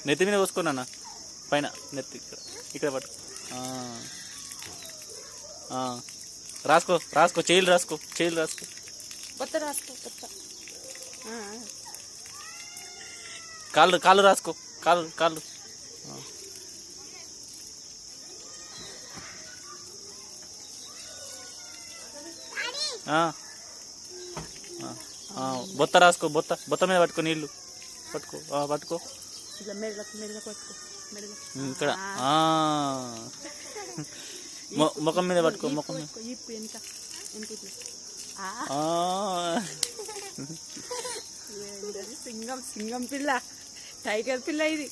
నెత్తి మీద పోసుకోనన్నా పైన నెత్తి ఇక్కడ ఇక్కడ పట్టుకో రాసుకో రాసుకో చేయిలు రాసుకో చేయిలు రాసుకో కొత్త రాసుకో కొత్త కాళ్ళు కాళ్ళు రాసుకో కాళ్ళు కాళ్ళు బొత్త రాసుకో బొత్త బొత్త మీద పట్టుకో నీళ్ళు పట్టుకో పట్టుకో ఇక్కడ ముఖం మీద పట్టుకో ముఖం మీద సింగం సింగం పిల్ల టైగర్ పిల్ల ఇది